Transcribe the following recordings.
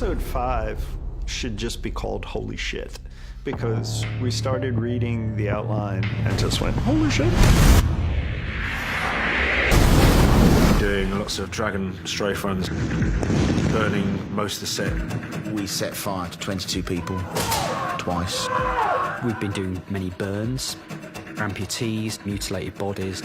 episode 5 should just be called Holy Shit, because we started reading the outline and just went, holy shit. Doing lots of dragon strafe runs, burning most of the set. We set fire to 22 people, twice. We've been doing many burns, amputees, mutilated bodies.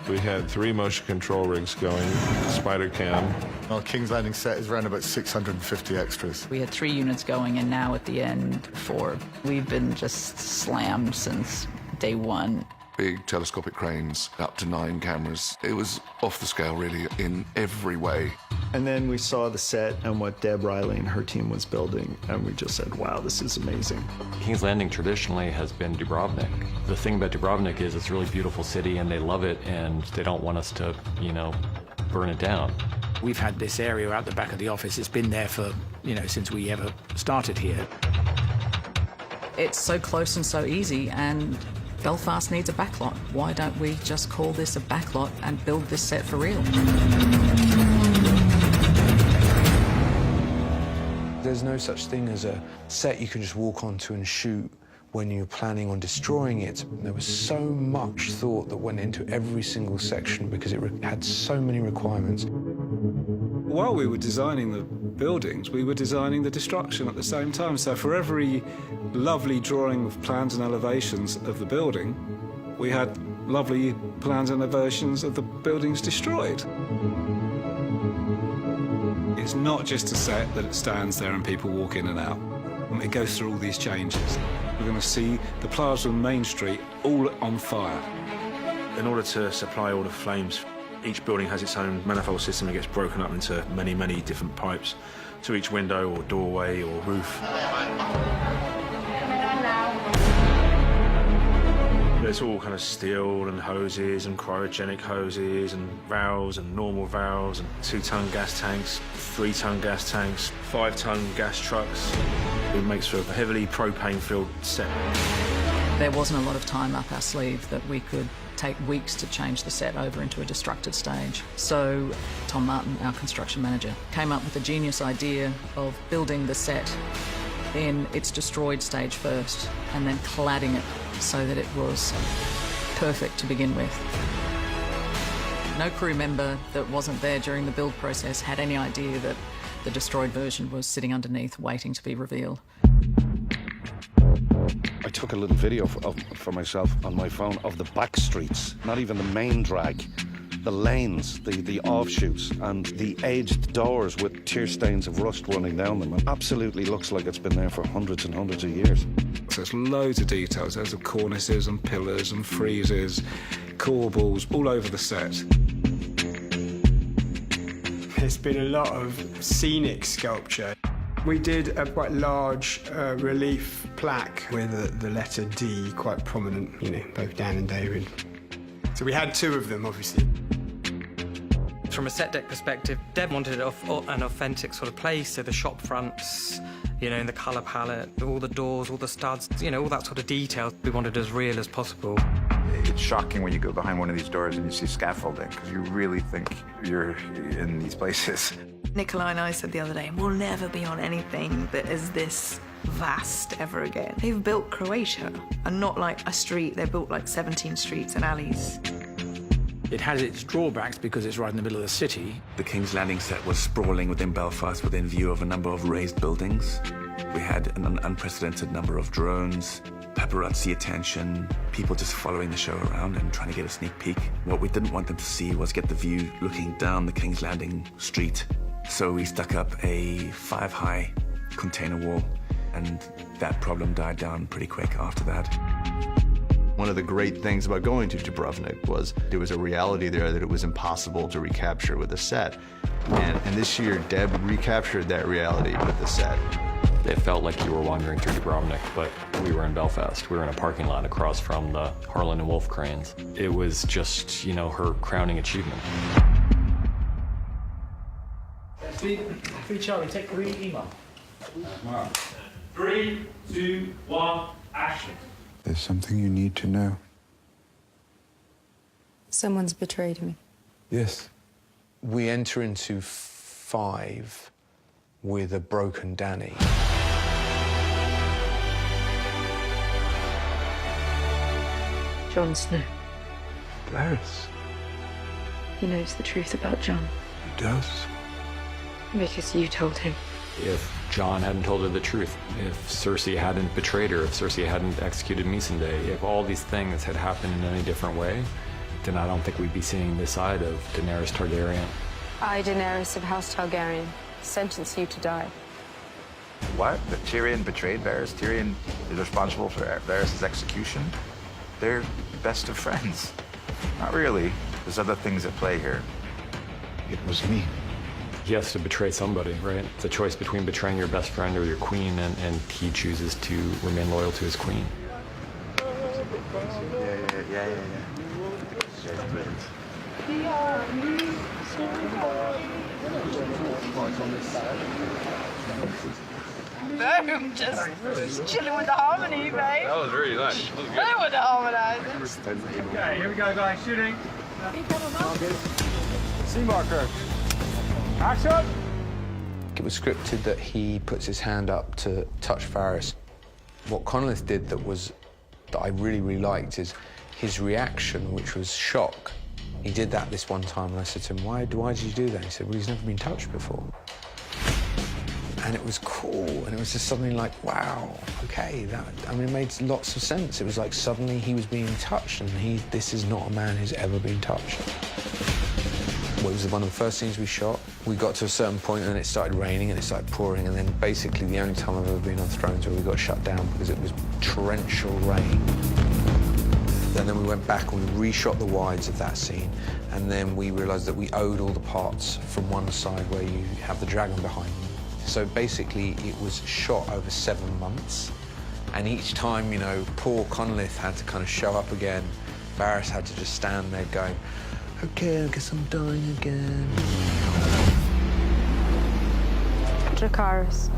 We had 3 motion control rigs going, spider cam. Our King's Landing set is around about 650 extras. We had 3 units going, and now at the end, 4. We've been just slammed since day 1. Big telescopic cranes, up to 9 cameras. It was off the scale, really, in every way. And then we saw the set and what Deb Riley and her team was building, and we just said, wow, this is amazing. King's Landing traditionally has been Dubrovnik. The thing about Dubrovnik is it's a really beautiful city, and they love it, and they don't want us to, you know, burn it down. We've had this area out the back of the office. It's been there for, since we ever started here. It's so close and so easy, and Belfast needs a backlot. Why don't we just call this a backlot and build this set for real? There's no such thing as a set you can just walk onto and shoot when you're planning on destroying it. There was so much thought that went into every single section because it had so many requirements. While we were designing the buildings, we were designing the destruction at the same time. So for every lovely drawing of plans and elevations of the building, we had lovely plans and elevations of the buildings destroyed. It's not just a set that it stands there and people walk in and out. It goes through all these changes. We're going to see the plaza and Main Street all on fire. In order to supply all the flames, each building has its own manifold system. It gets broken up into many, many different pipes to each window or doorway or roof. It's all kind of steel and hoses and cryogenic hoses and valves and normal valves and 2-ton gas tanks, 3-ton gas tanks, 5-ton gas trucks. It makes for a heavily propane-filled set. There wasn't a lot of time up our sleeve that we could take weeks to change the set over into a destructed stage. So Tom Martin, our construction manager, came up with a genius idea of building the set in its destroyed stage first and then cladding it so that it was perfect to begin with. No crew member that wasn't there during the build process had any idea that the destroyed version was sitting underneath waiting to be revealed. I took a little video for myself on my phone of the back streets, not even the main drag, the lanes, the offshoots, and the aged doors with tear stains of rust running down them. It absolutely looks like it's been there for hundreds and hundreds of years. So there's loads of details. There's the cornices and pillars and friezes, corbels all over the set. There's been a lot of scenic sculpture. We did a quite large relief plaque with the letter D quite prominent, both Dan and David. So we had 2 of them, obviously. From a set deck perspective, Deb wanted an authentic sort of place, so the shop fronts, the colour palette, all the doors, all the studs, all that sort of detail. We wanted as real as possible. It's shocking when you go behind one of these doors and you see scaffolding, because you really think you're in these places. Nicola and I said the other day, we'll never be on anything that is this vast ever again. They've built Croatia, and not like a street, they've built like 17 streets and alleys. It has its drawbacks because it's right in the middle of the city. The King's Landing set was sprawling within Belfast within view of a number of raised buildings. We had an unprecedented number of drones, paparazzi attention, people just following the show around and trying to get a sneak peek. What we didn't want them to see was get the view looking down the King's Landing street. So we stuck up a 5-high container wall, and that problem died down pretty quick after that. One of the great things about going to Dubrovnik was there was a reality there that it was impossible to recapture with a set. And this year, Deb recaptured that reality with the set. It felt like you were wandering through Dubrovnik, but we were in Belfast. We were in a parking lot across from the Harlan and Wolff cranes. It was just, her crowning achievement. 3 Charlie, take 3 email. 3, 2, 1, action. There's something you need to know. Someone's betrayed me. Yes. We enter into 5 with a broken Danny. Jon Snow. Varys. He knows the truth about Jon. He does. Because you told him. If Jon hadn't told her the truth, if Cersei hadn't betrayed her, if Cersei hadn't executed Missandei, if all these things had happened in any different way, then I don't think we'd be seeing this side of Daenerys Targaryen. I, Daenerys of House Targaryen, sentence you to die. What? That Tyrion betrayed Varys? Tyrion is responsible for Varys' execution? They're best of friends. Not really. There's other things at play here. It was me. He has to betray somebody, right? It's a choice between betraying your best friend or your queen, and he chooses to remain loyal to his queen. Yeah. No, just chilling with the harmony, babe. That was really nice. They were the harmonizers. Okay, here we go, guys. Shooting. C marker. Action! It was scripted that he puts his hand up to touch Varys. What Conleth did that I really liked is his reaction, which was shock. He did that this one time, and I said to him, why did you do that? He said, well, he's never been touched before. And it was cool, and it was just suddenly like, wow, okay, it made lots of sense. It was like suddenly he was being touched, and this is not a man who's ever been touched. Well, it was one of the first scenes we shot. We got to a certain point, and then it started raining, and it started pouring, and then basically the only time I've ever been on Thrones where we got shut down because it was torrential rain. And then we went back and we reshot the wides of that scene, and then we realized that we owed all the parts from one side where you have the dragon behind you. So basically, it was shot over 7 months, and each time, poor Conleth had to kind of show up again. Varys had to just stand there going, okay, I guess I'm dying again. Dracarys.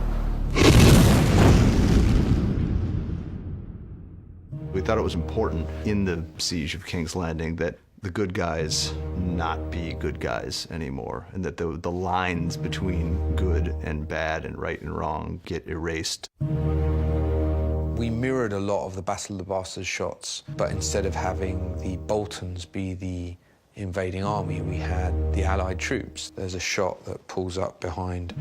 We thought it was important in the Siege of King's Landing that the good guys not be good guys anymore, and that the lines between good and bad and right and wrong get erased. We mirrored a lot of the Battle of the Bastards shots, but instead of having the Boltons be the invading army, we had the Allied troops. There's a shot that pulls up behind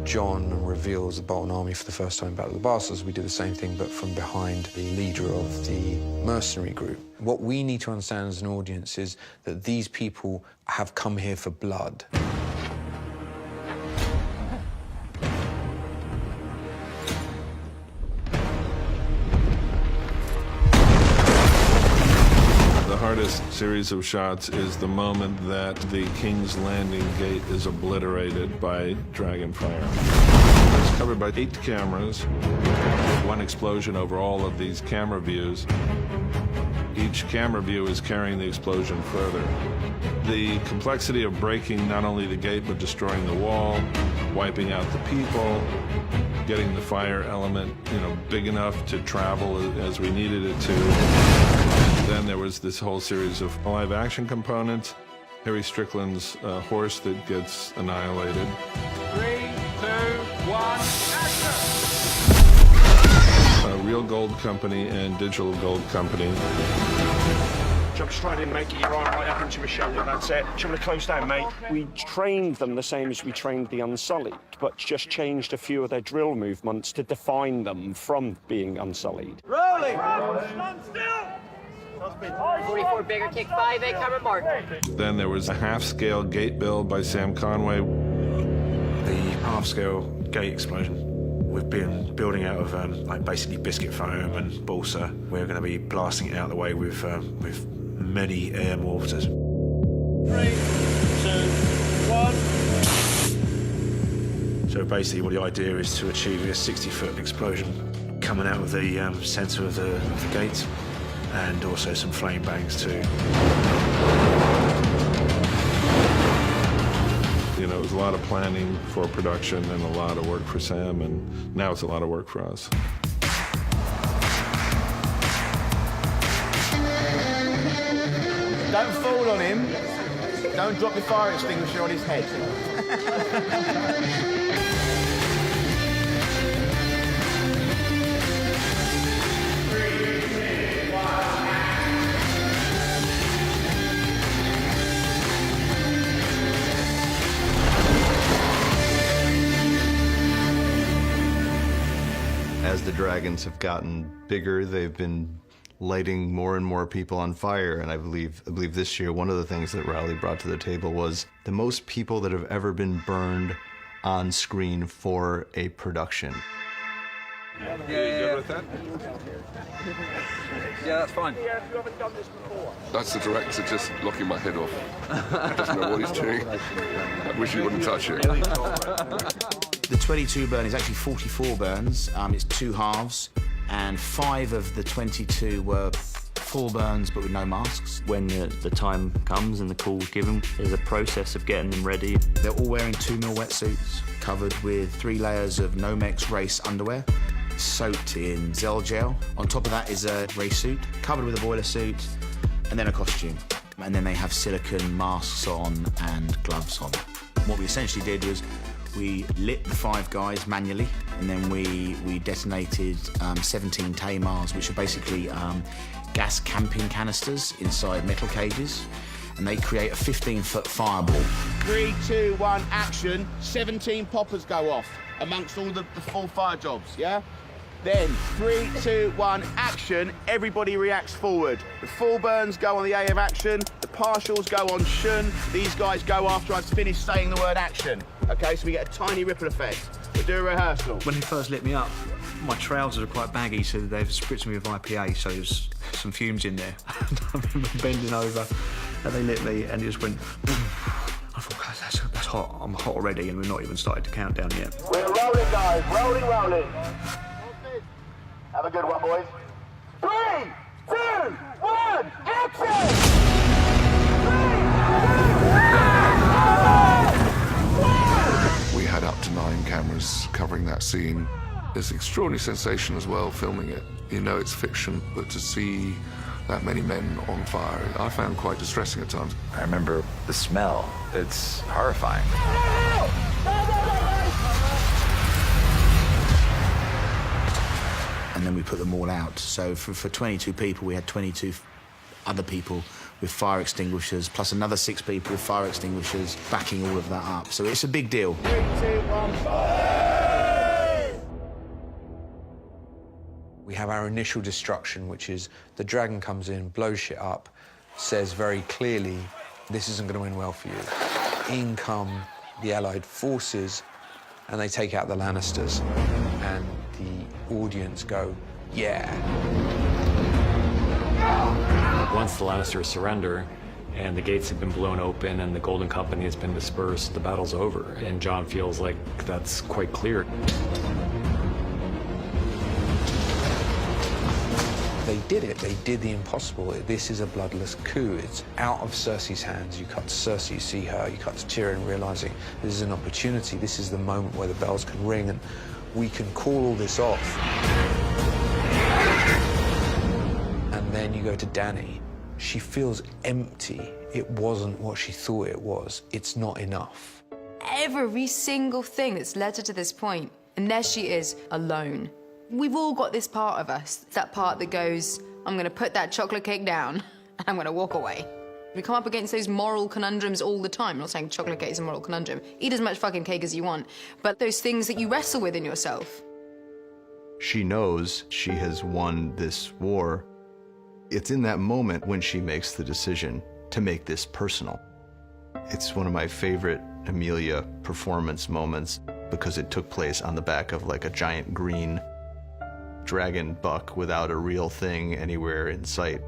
Jon and reveals the Bolton army for the first time in Battle of the Bastards. We do the same thing, but from behind the leader of the mercenary group. What we need to understand as an audience is that these people have come here for blood. The hardest series of shots is the moment that the King's Landing gate is obliterated by dragon fire. It's covered by 8 cameras, one explosion over all of these camera views. Each camera view is carrying the explosion further. The complexity of breaking not only the gate, but destroying the wall, wiping out the people, getting the fire element, big enough to travel as we needed it to. Then there was this whole series of live action components. Harry Strickland's horse that gets annihilated. 3, 2, 1, action! A Real Gold Company and Digital Gold Company. Just trying to make it your arm right up into my shoulder, that's it. Shoulder close down, mate. We trained them the same as we trained the Unsullied, but just changed a few of their drill movements to define them from being Unsullied. Rolling! Stand still! 44 bigger, kick 5, 8 camera mark. Then there was a half-scale gate build by Sam Conway. The half-scale gate explosion. We've been building out of basically biscuit foam and balsa. We're going to be blasting it out of the way with many air mortars. 3, 2, 1. So basically, what the idea is to achieve a 60-foot explosion coming out of the centre of the gate, and also some flame bangs too. It was a lot of planning for production and a lot of work for Sam, and now it's a lot of work for us. Don't fall on him. Don't drop the fire extinguisher on his head. dragons have gotten bigger. They've been lighting more and more people on fire, and I believe this year one of the things that Rowley brought to the table was the most people that have ever been burned on screen for a production. Yeah, you good with that? Yeah, that's fine. That's the director just locking my head off. Doesn't know what he's doing. I wish he wouldn't touch it. The 22 burn is actually 44 burns. It's 2 halves, and 5 of the 22 were full burns but with no masks. When the time comes and the call's given, there's a process of getting them ready. They're all wearing 2mm wetsuits, covered with 3 layers of Nomex race underwear, soaked in Zell gel. On top of that is a race suit, covered with a boiler suit, and then a costume. And then they have silicone masks on and gloves on. What we essentially did was we lit the 5 guys manually, and then we detonated 17 Tamars, which are basically gas camping canisters inside metal cages, and they create a 15-foot fireball. 3, 2, 1, action. 17 poppers go off amongst all the full fire jobs, yeah? Then 3, 2, 1, action. Everybody reacts forward. The full burns go on the A of action. The partials go on shun. These guys go after I've finished saying the word action. Okay, so we get a tiny ripple effect. We'll do a rehearsal. When they first lit me up, my trousers are quite baggy, so they've spritzed me with IPA, so there's some fumes in there. I remember bending over, and they lit me, and it just went. I thought, God, that's hot. I'm hot already, and we've not even started to count down yet. We're rolling, guys. Rolling, rolling. Have a good one, boys. 3, 2, 1, action! We had up to 9 cameras covering that scene. It's an extraordinary sensation as well, filming it. You know it's fiction, but to see that many men on fire, I found quite distressing at times. I remember the smell. It's horrifying. And then we put them all out. So for 22 people, we had 22 other people with fire extinguishers, plus another 6 people with fire extinguishers backing all of that up. So it's a big deal. 3, 2, 1, fire! We have our initial destruction, which is the dragon comes in, blows shit up, says very clearly, this isn't going to end well for you. In come the Allied forces, and they take out the Lannisters. And the audience go, yeah. Once the Lannisters surrender and the gates have been blown open and the Golden Company has been dispersed, the battle's over. And Jon feels like that's quite clear. They did it. They did the impossible. This is a bloodless coup. It's out of Cersei's hands. You cut to Cersei, you see her. You cut to Tyrion, realizing this is an opportunity. This is the moment where the bells can ring and we can call all this off. And then you go to Dany. She feels empty. It wasn't what she thought it was. It's not enough. Every single thing that's led her to this point, and there she is, alone. We've all got this part of us, that part that goes, I'm gonna put that chocolate cake down, and I'm gonna walk away. We come up against those moral conundrums all the time. I'm not saying chocolate cake is a moral conundrum. Eat as much fucking cake as you want, but those things that you wrestle with in yourself. She knows she has won this war. It's in that moment when she makes the decision to make this personal. It's one of my favorite Emilia performance moments because it took place on the back of like a giant green dragon buck without a real thing anywhere in sight.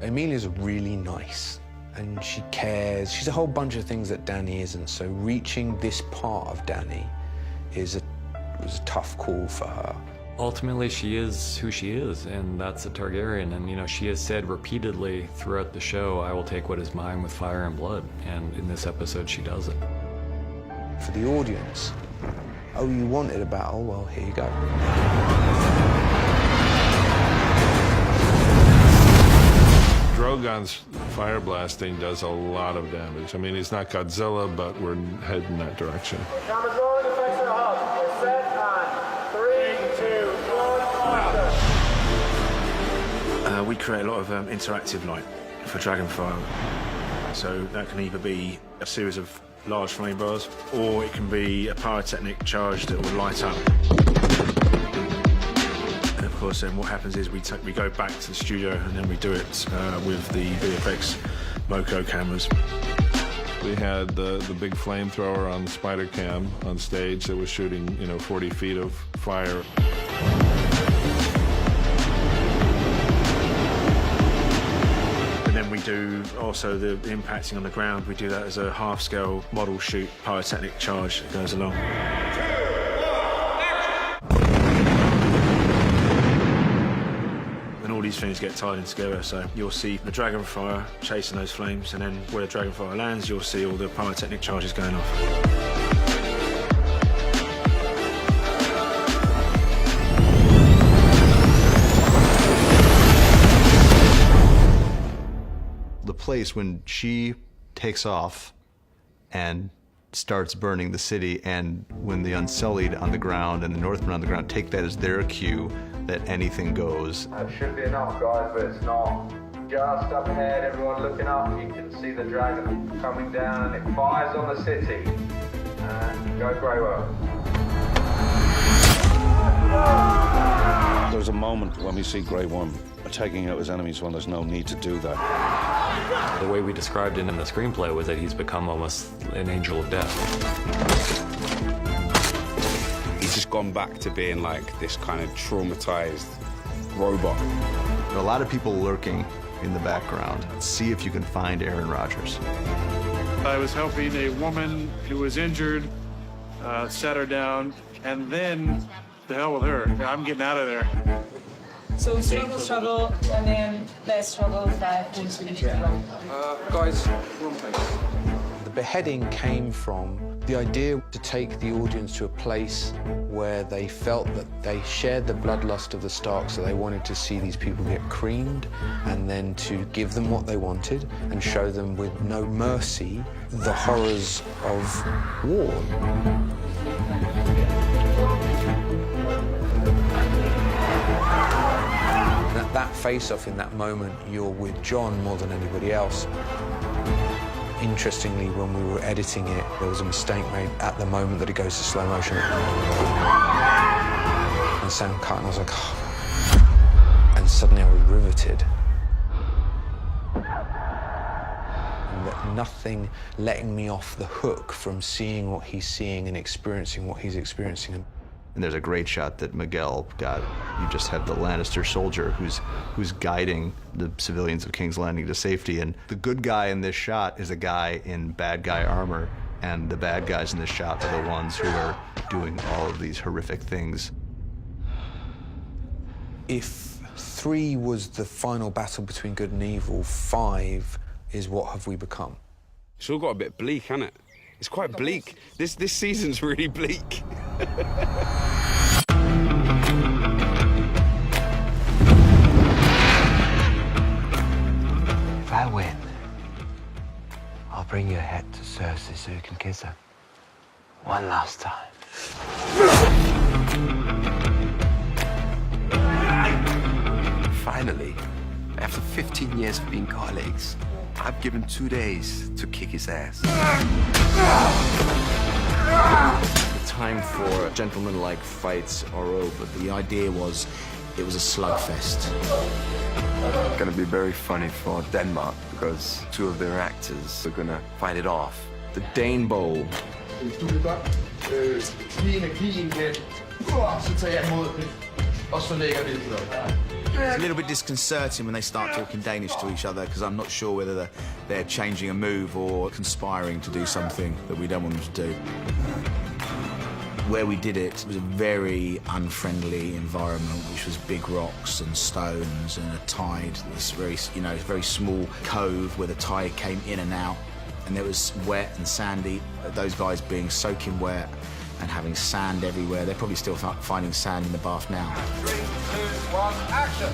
Emilia's really nice and she cares. She's a whole bunch of things that Dany isn't. So reaching this part of Dany was a tough call for her. Ultimately, she is who she is, and that's a Targaryen. And, you know, she has said repeatedly throughout the show, I will take what is mine with fire and blood. And in this episode, she does it. For the audience, oh, you wanted a battle? Well, here you go. Drogon's fire blasting does a lot of damage. I mean, he's not Godzilla, but we're heading in that direction. Cameras rolling, effects are hot. We're set on 3, 2, 1, We create a lot of interactive light for Dragonfire. So that can either be a series of large flame bars, or it can be a pyrotechnic charge that will light up. course, then what happens is we go back to the studio and then we do it with the VFX Moco cameras. We had the big flamethrower on the Spider Cam on stage that was shooting, 40 feet of fire. And then we do also the impacting on the ground. We do that as a half-scale model shoot, pyrotechnic charge that goes along. And all these things get tied in together, so you'll see the dragonfire chasing those flames, and then where the dragonfire lands, you'll see all the pyrotechnic charges going off. The place when she takes off and starts burning the city, and when the Unsullied on the ground and the Northmen on the ground take that as their cue that anything goes. That should be enough, guys, but it's not. Just up ahead, everyone looking up, you can see the dragon coming down, and it fires on the city. And go Greyworm. There's a moment when we see Grey Worm taking out his enemies when there's no need to do that. The way we described it in the screenplay was that he's become almost an angel of death. He's just gone back to being like this kind of traumatized robot. There are a lot of people lurking in the background. See if you can find Aaron Rodgers. I was helping a woman who was injured, set her down, and then the hell with her. I'm getting out of there. So struggle, and then less struggle, that into the Guys, wrong place. The beheading came from the idea to take the audience to a place where they felt that they shared the bloodlust of the Starks, so they wanted to see these people get creamed, and then to give them what they wanted and show them with no mercy the horrors of war. That face-off in that moment, you're with John more than anybody else. Interestingly, when we were editing it, there was a mistake made at the moment that it goes to slow motion. And Sam cut, and I was like, oh. And suddenly I was riveted. And that nothing letting me off the hook from seeing what he's seeing and experiencing what he's experiencing. And there's a great shot that Miguel got. You just have the Lannister soldier who's guiding the civilians of King's Landing to safety. And the good guy in this shot is a guy in bad guy armor. And the bad guys in this shot are the ones who are doing all of these horrific things. If 3 was the final battle between good and evil, 5 is what have we become? It's all got a bit bleak, hasn't it? It's quite bleak. This season's really bleak. If I win, I'll bring your head to Cersei so you can kiss her. One last time. Finally, after 15 years of being colleagues, I've given 2 days to kick his ass. The time for gentlemanlike fights are over. The idea was it was a slugfest. It's gonna be very funny for Denmark because 2 of their actors are gonna fight it off. The Dane Bowl. It's a little bit disconcerting when they start talking Danish to each other because I'm not sure whether they're changing a move or conspiring to do something that we don't want them to do. Where we did it was a very unfriendly environment, which was big rocks and stones and a tide. This very, very small cove where the tide came in and out, and it was wet and sandy. Those guys being soaking wet and having sand everywhere. They're probably still finding sand in the bath now. 3, 2, 1, action!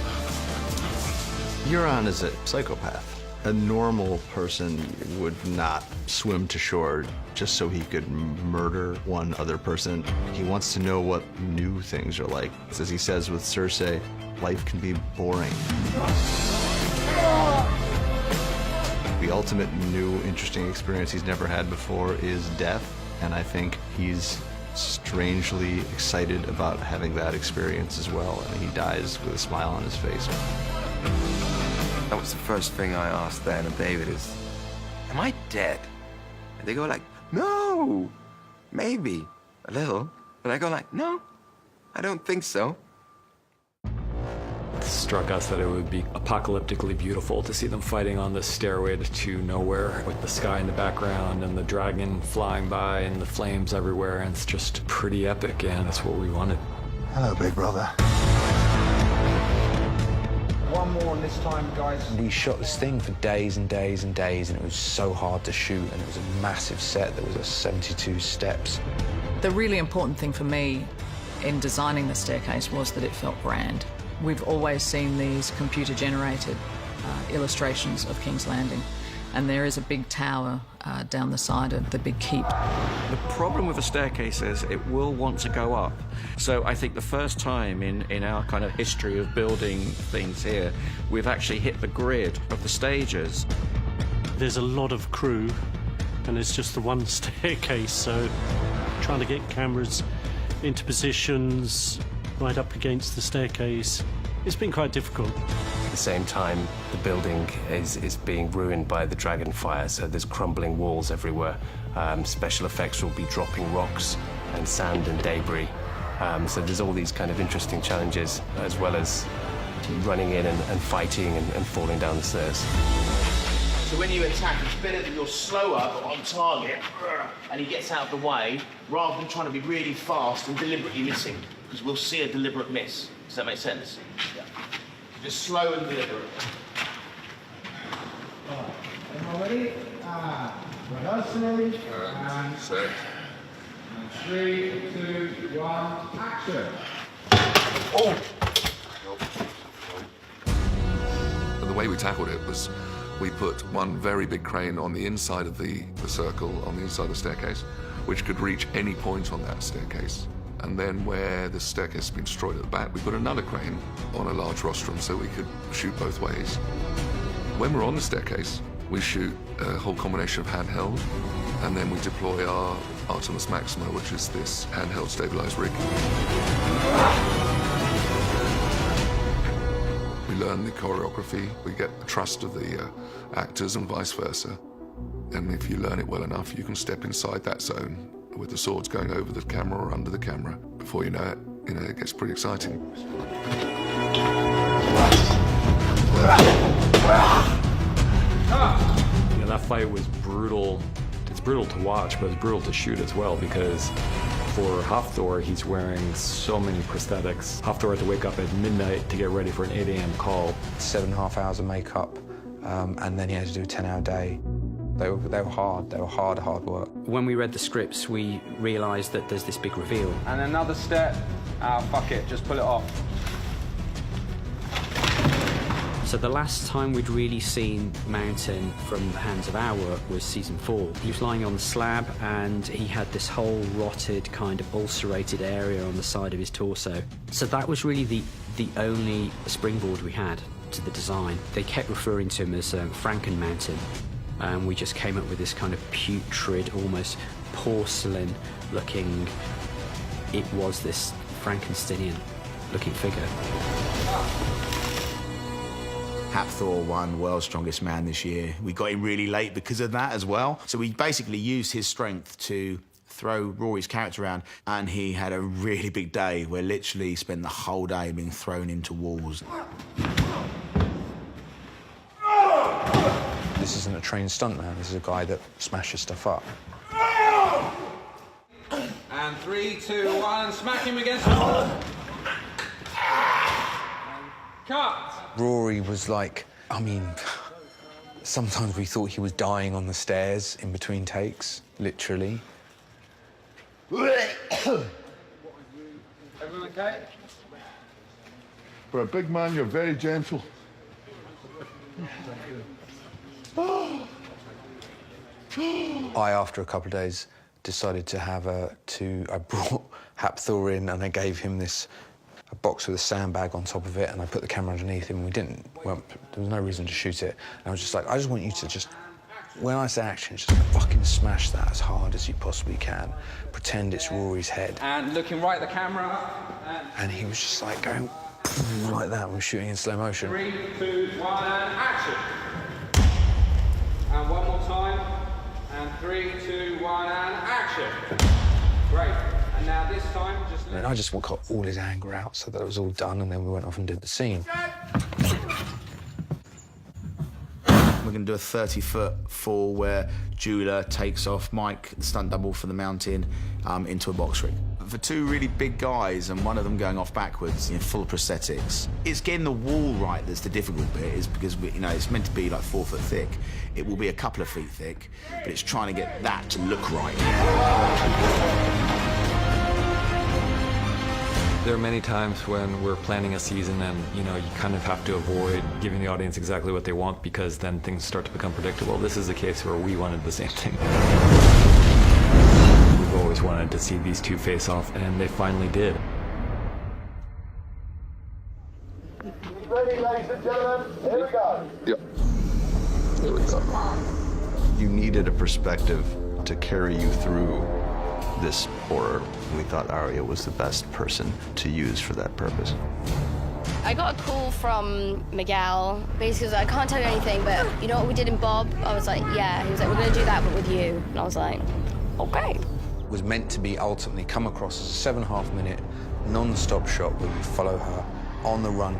Euron is a psychopath. A normal person would not swim to shore just so he could murder one other person. He wants to know what new things are like. As he says with Cersei, life can be boring. The ultimate new, interesting experience he's never had before is death, and I think he's strangely excited about having that experience as well, and he dies with a smile on his face. That was the first thing I asked Dan and David is, am I dead? And they go like, no, maybe a little. But I go like, no, I don't think so. It struck us that it would be apocalyptically beautiful to see them fighting on the stairway to nowhere with the sky in the background and the dragon flying by and the flames everywhere, and it's just pretty epic, and that's what we wanted. Hello, big brother. One more, and this time, guys. We shot this thing for days and days and days, and it was so hard to shoot, and it was a massive set. There was 72 steps. The really important thing for me in designing the staircase was that it felt grand. We've always seen these computer-generated illustrations of King's Landing, and there is a big tower down the side of the big keep. The problem with a staircase is it will want to go up. So I think the first time in our kind of history of building things here, we've actually hit the grid of the stages. There's a lot of crew, and it's just the one staircase, so trying to get cameras into positions right up against the staircase, it's been quite difficult. At the same time, the building is being ruined by the dragon fire, so there's crumbling walls everywhere. Special effects will be dropping rocks and sand and debris. So there's all these kind of interesting challenges, as well as running in and fighting and falling down the stairs. So when you attack, it's better that you're slower but on target, and he gets out of the way, rather than trying to be really fast and deliberately missing, because we'll see a deliberate miss. Does that make sense? Yeah. Just slow and deliberate. Am I ready? Rehearsing, and set. 3, 2, 1, action. Oh! The way we tackled it was we put one very big crane on the inside of the circle, on the inside of the staircase, which could reach any point on that staircase. And then where the staircase has been destroyed at the back, we put another crane on a large rostrum so we could shoot both ways. When we're on the staircase, we shoot a whole combination of handheld, and then we deploy our Artemis Maxima, which is this handheld stabilized rig. We learn the choreography, we get the trust of the actors and vice versa. And if you learn it well enough, you can step inside that zone with the swords going over the camera or under the camera. Before you know it gets pretty exciting. That fight was brutal. It's brutal to watch, but it's brutal to shoot as well, because for Hafthor, he's wearing so many prosthetics. Hafthor had to wake up at midnight to get ready for an 8 a.m. call. 7.5 hours of makeup, and then he had to do a 10-hour day. They were hard. They were hard work. When we read the scripts, we realised that there's this big reveal. And another step. Fuck it, just pull it off. So the last time we'd really seen Mountain from the hands of our work was season 4. He was lying on the slab and he had this whole rotted, kind of ulcerated area on the side of his torso. So that was really the only springboard we had to the design. They kept referring to him as Franken Mountain. And we just came up with this kind of putrid, almost porcelain-looking... It was this Frankensteinian-looking figure. Hafthor won World's Strongest Man this year. We got him really late because of that as well. So we basically used his strength to throw Rory's character around, and he had a really big day where literally he spent the whole day being thrown into walls. This isn't a trained stuntman. This is a guy that smashes stuff up. And 3, 2, 1, smack him against the wall. Cut. Rory was like, I mean, sometimes we thought he was dying on the stairs in between takes, literally. Everyone okay? For a big man, you're very gentle. I, after a couple of days, decided to have I brought Hafthor in and I gave him a box with a sandbag on top of it, and I put the camera underneath him. There was no reason to shoot it. And I was just like, I just want you to just When I say action, just fucking smash that as hard as you possibly can. Pretend it's Rory's head. And looking right at the camera. And he was just like going like that when shooting in slow motion. 3, 2, 1, and action. And one more time. And 3, 2, 1, and action. Great. And now this time, just... And I just got all his anger out so that it was all done, and then we went off and did the scene. We're going to do a 30-foot fall where Julia takes off Mike, the stunt double for the mountain, into a box ring. For two really big guys and one of them going off backwards, full of prosthetics, it's getting the wall right that's the difficult bit, is because it's meant to be like 4 foot thick. It will be a couple of feet thick, but it's trying to get that to look right. There are many times when we're planning a season and, you kind of have to avoid giving the audience exactly what they want because then things start to become predictable. This is a case where we wanted the same thing. We've always wanted to see these two face off, and they finally did. Ready, ladies and gentlemen? Here we go. Yep. Here we go. You needed a perspective to carry you through this horror. We thought Aria was the best person to use for that purpose. I got a call from Miguel. Basically, he was like, I can't tell you anything, but you know what we did in Bob? I was like, yeah. He was like, we're going to do that, but with you. And I was like, okay. It was meant to be ultimately come across as a 7.5 minute non-stop shot where you follow her on the run.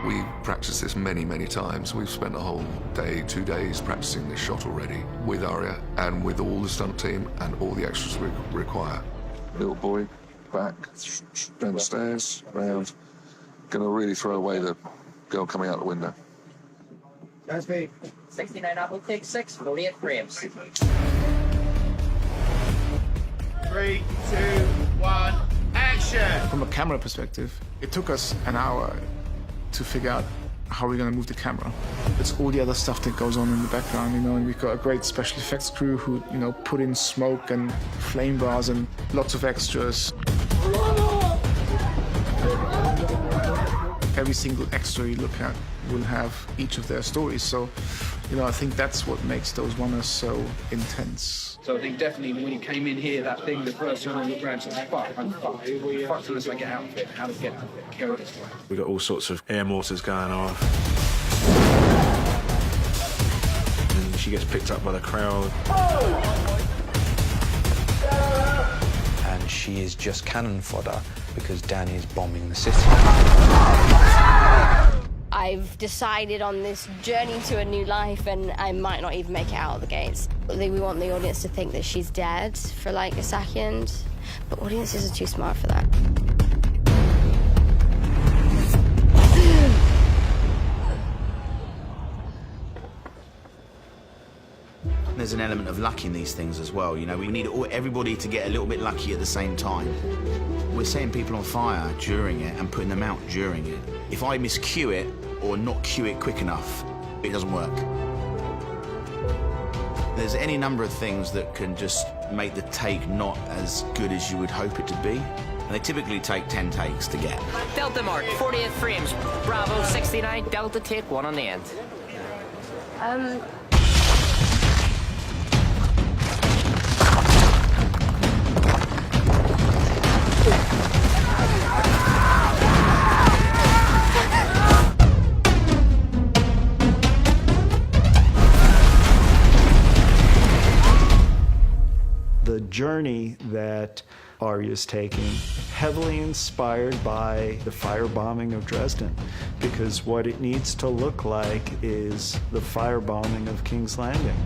We've practiced this many, many times. We've spent a whole day, 2 days practicing this shot already with Aria and with all the stunt team and all the extras we require. Little boy, back, down the stairs, round. Gonna really throw away the girl coming out the window. That's me. 69 Apple take 6, 48 frames. 3, 2, 1, action! From a camera perspective, it took us an hour to figure out how we're going to move the camera. It's all the other stuff that goes on in the background, and we've got a great special effects crew who, put in smoke and flame bars and lots of extras. Every single extra you look at will have each of their stories, so, I think that's what makes those runners so intense. So I think definitely when you came in here, that thing, the first time I looked around, I was like, fuck, I'm fucked. Fucked unless I get out of it. How to get out of it? Go this way. We got all sorts of air mortars going off. And she gets picked up by the crowd. And she is just cannon fodder because Danny is bombing the city. I've decided on this journey to a new life, and I might not even make it out of the gates. We want the audience to think that she's dead for like a second, but audiences are too smart for that. There's an element of luck in these things as well. We need everybody to get a little bit lucky at the same time. We're setting people on fire during it and putting them out during it. If I miscue it or not cue it quick enough, it doesn't work. There's any number of things that can just make the take not as good as you would hope it to be. And they typically take 10 takes to get. Delta mark, 48 frames. Bravo 69, Delta take 1 on the end. The journey that Aria's taking, heavily inspired by the firebombing of Dresden, because what it needs to look like is the firebombing of King's Landing.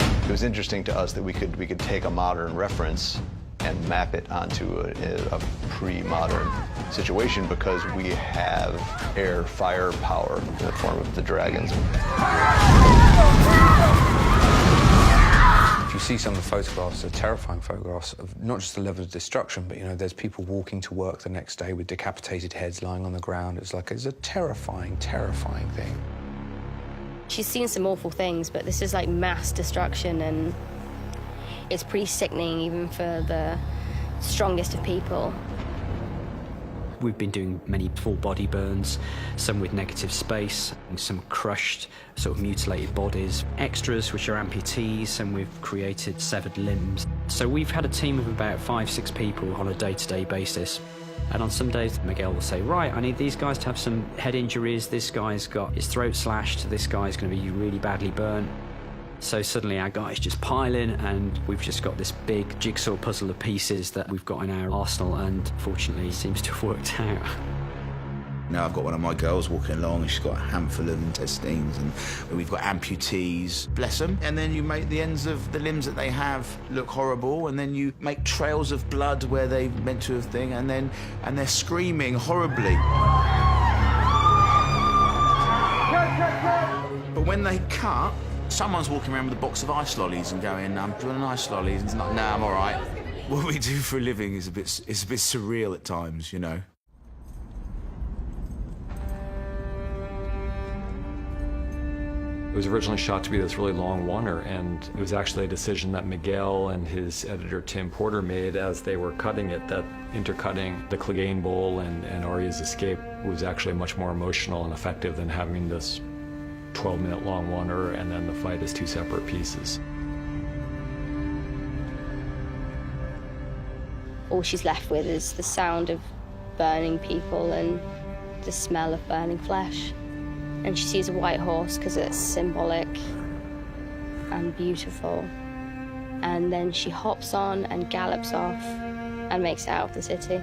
It was interesting to us that we could take a modern reference and map it onto a pre-modern situation because we have air firepower in the form of the dragons. If you see some of the photographs, they're terrifying photographs of not just the level of destruction, but there's people walking to work the next day with decapitated heads lying on the ground. It's a terrifying, terrifying thing. She's seen some awful things, but this is like mass destruction, and it's pretty sickening even for the strongest of people. We've been doing many full body burns, some with negative space, and some crushed, sort of mutilated bodies. Extras, which are amputees, and we've created severed limbs. So we've had a team of about 5-6 people on a day-to-day basis. And on some days, Miguel will say, right, I need these guys to have some head injuries, this guy's got his throat slashed, this guy's going to be really badly burnt. So suddenly our guys just pile in, and we've just got this big jigsaw puzzle of pieces that we've got in our arsenal, and fortunately it seems to have worked out. Now I've got one of my girls walking along and she's got a handful of intestines, and we've got amputees, bless them. And then you make the ends of the limbs that they have look horrible, and then you make trails of blood where they meant to have thing, and they're screaming horribly. But when they cut, someone's walking around with a box of ice lollies and going, do you want an ice lolly? And it's like, nah, I'm all right. What we do for a living is a bit surreal at times, you know. It was originally shot to be this really long oneer, and it was actually a decision that Miguel and his editor Tim Porter made as they were cutting it, that intercutting the Clegane Bowl and Arya's escape was actually much more emotional and effective than having this 12-minute long oneer and then the fight as 2 separate pieces. All she's left with is the sound of burning people and the smell of burning flesh. And she sees a white horse because it's symbolic and beautiful. And then she hops on and gallops off and makes it out of the city.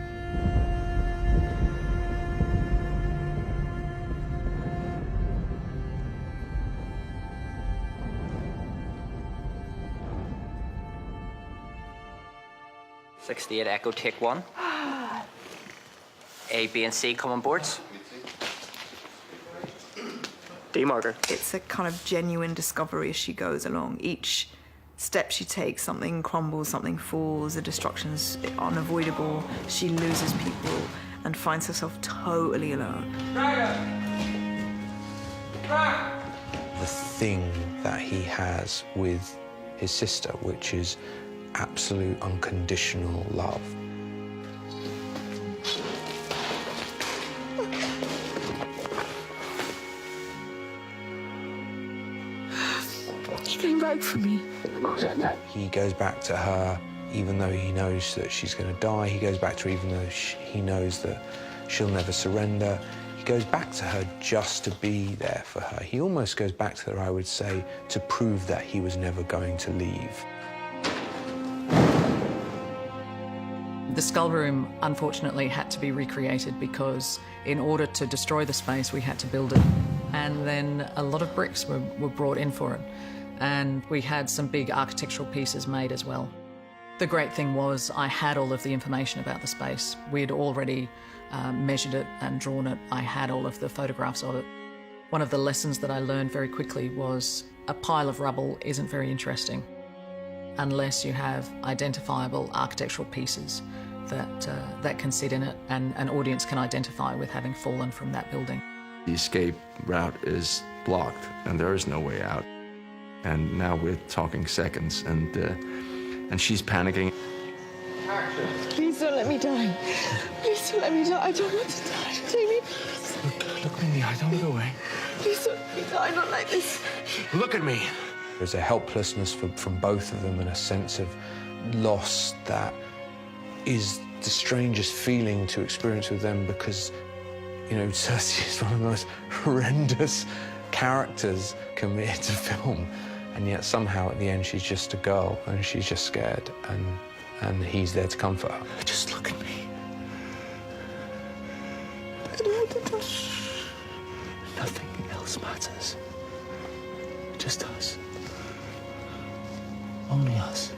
'68 Echo, take 1. A, B, and C come on boards. D marker. It's a kind of genuine discovery as she goes along. Each step she takes, something crumbles, something falls, the destruction's unavoidable. She loses people and finds herself totally alone. The thing that he has with his sister, which is absolute unconditional love. He came back for me. He goes back to her even though he knows that she's going to die. He goes back to her even though he knows that she'll never surrender. He goes back to her just to be there for her. He almost goes back to her, I would say, to prove that he was never going to leave. The skull room, unfortunately, had to be recreated because in order to destroy the space, we had to build it. And then a lot of bricks were brought in for it. And we had some big architectural pieces made as well. The great thing was I had all of the information about the space. We had already measured it and drawn it. I had all of the photographs of it. One of the lessons that I learned very quickly was a pile of rubble isn't very interesting unless you have identifiable architectural pieces that can sit in it and an audience can identify with having fallen from that building. The escape route is blocked and there is no way out. And now we're talking seconds, and she's panicking. Please don't let me die. Please don't let me die. I don't want to die. Jamie, please. Look me in the eye, don't look away. Please don't let me die, not like this. Look at me. There's a helplessness from both of them and a sense of loss that is the strangest feeling to experience with them because, you know, Cersei is one of the most horrendous characters committed to film, and yet somehow at the end she's just a girl and she's just scared, and he's there to comfort her. Just look at me. I don't want to die. Nothing else matters. Just us. Only us.